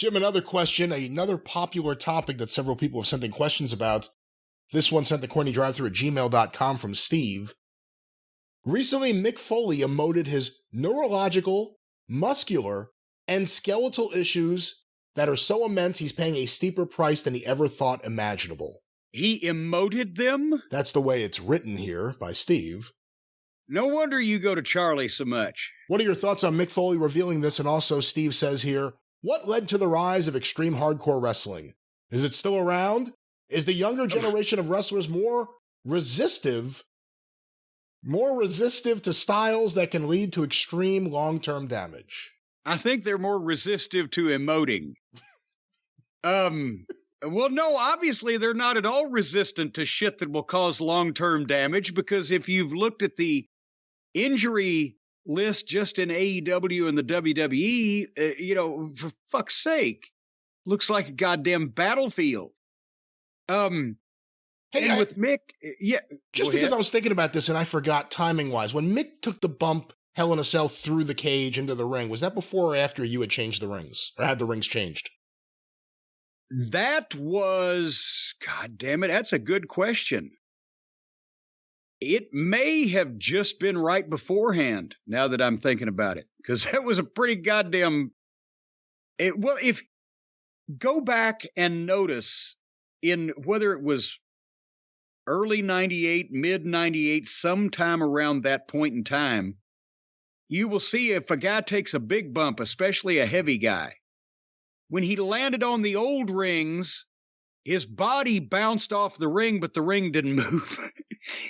Jim, another question, another popular topic that several people have sent in questions about. This one sent to CornyDriveThru at gmail.com from Steve. Recently, Mick Foley emoted his neurological, muscular, and skeletal issues that are so immense he's paying a steeper price than he ever thought imaginable. He emoted them? That's the way it's written here by Steve. No wonder you go to Charlie so much. What are your thoughts on Mick Foley revealing this? And also, Steve says here, what led to the rise of extreme hardcore wrestling? Is it still around? Is the younger generation of wrestlers more resistive to styles that can lead to extreme long-term damage? I think they're more resistive to emoting. Well, no, obviously they're not at all resistant to shit that will cause long-term damage, because if you've looked at the injury list just in AEW and the WWE, for fuck's sake, looks like a goddamn battlefield. Hey, with Mick, yeah. Just because I was thinking about this and I forgot timing-wise, when Mick took the bump Hell in a Cell through the cage into the ring, was that before or after you had changed the rings, or had the rings changed? That was, God damn it, that's a good question. It may have just been right beforehand, now that I'm thinking about it, because that was a pretty goddamn... if go back and notice in whether it was early 98, mid 98, sometime around that point in time, you will see if a guy takes a big bump, especially a heavy guy, when he landed on the old rings, his body bounced off the ring, but the ring didn't move.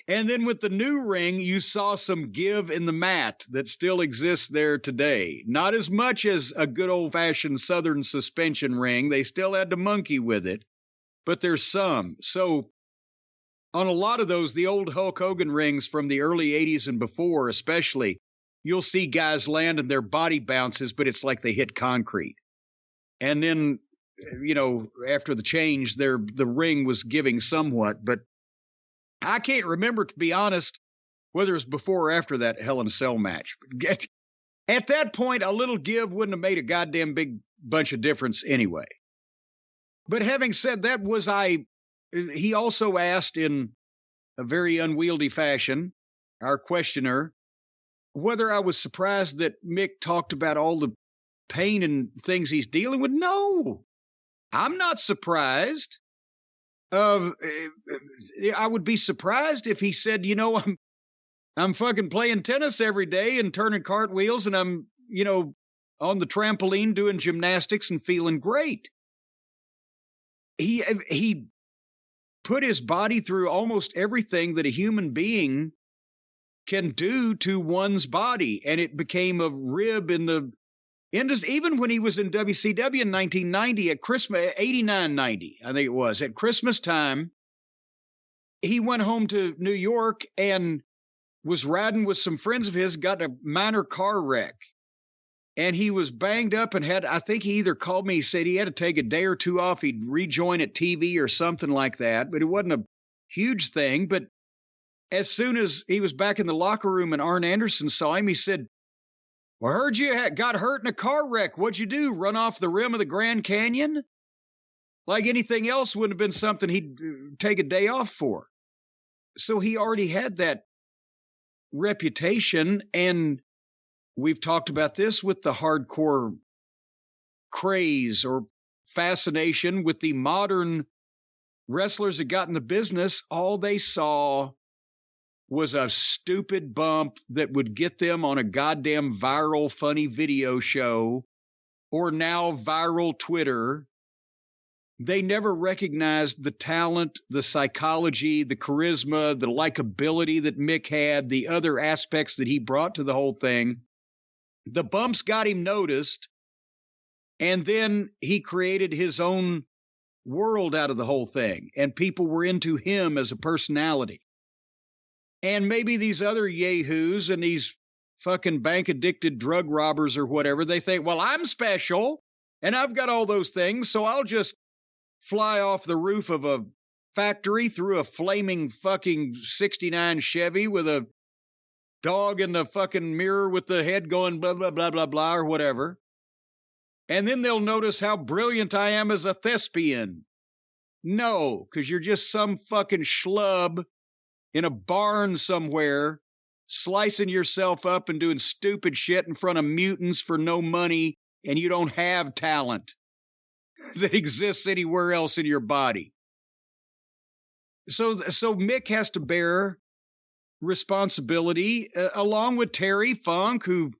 And then with the new ring, you saw some give in the mat that still exists there today. Not as much as a good old-fashioned Southern suspension ring. They still had to monkey with it, but there's some. So on a lot of those, the old Hulk Hogan rings from the early 80s and before especially, you'll see guys land and their body bounces, but it's like they hit concrete. And then, after the change, the ring was giving somewhat, but I can't remember, to be honest, whether it was before or after that Hell in a Cell match. At that point, a little give wouldn't have made a goddamn big bunch of difference anyway. But having said that, he also asked in a very unwieldy fashion, our questioner, whether I was surprised that Mick talked about all the pain and things he's dealing with. No, I'm not surprised. I would be surprised if he said, I'm fucking playing tennis every day and turning cartwheels, and I'm, on the trampoline doing gymnastics and feeling great. He put his body through almost everything that a human being can do to one's body, and it became a rib in the industry. Even when he was in WCW in 1990 at Christmas, 89-90, I think it was, at Christmas time, he went home to New York and was riding with some friends of his, got in a minor car wreck. And he was banged up and I think he either called me, he said he had to take a day or two off. He'd rejoin at TV or something like that, but it wasn't a huge thing. But as soon as he was back in the locker room and Arn Anderson saw him, he said, well, I heard you got hurt in a car wreck. What'd you do? Run off the rim of the Grand Canyon? Like anything else wouldn't have been something he'd take a day off for. So he already had that reputation, and we've talked about this with the hardcore craze or fascination with the modern wrestlers that got in the business. All they saw was a stupid bump that would get them on a goddamn viral funny video show or now viral Twitter. They never recognized the talent, the psychology, the charisma, the likability that Mick had, the other aspects that he brought to the whole thing. The bumps got him noticed, and then he created his own world out of the whole thing, and people were into him as a personality. And maybe these other yahoos and these fucking bank-addicted drug robbers or whatever, they think, well, I'm special, and I've got all those things, so I'll just fly off the roof of a factory through a flaming fucking 69 Chevy with a dog in the fucking mirror with the head going blah, blah, blah, blah, blah, or whatever. And then they'll notice how brilliant I am as a thespian. No, because you're just some fucking schlub in a barn somewhere, slicing yourself up and doing stupid shit in front of mutants for no money, and you don't have talent that exists anywhere else in your body. So Mick has to bear responsibility, along with Terry Funk, who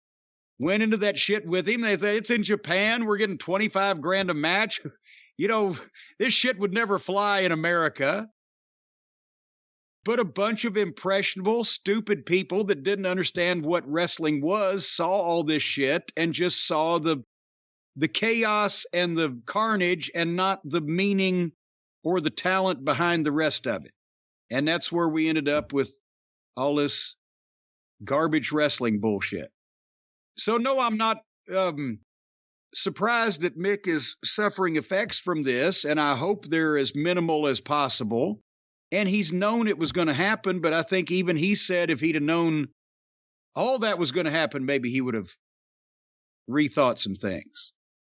went into that shit with him. They said, it's in Japan, we're getting $25,000 a match. You know, this shit would never fly in America. But a bunch of impressionable, stupid people that didn't understand what wrestling was saw all this shit and just saw the chaos and the carnage and not the meaning or the talent behind the rest of it. And that's where we ended up with all this garbage wrestling bullshit. So no, I'm not surprised that Mick is suffering effects from this, and I hope they're as minimal as possible. And he's known it was going to happen, but I think even he said if he'd have known all that was going to happen, maybe he would have rethought some things.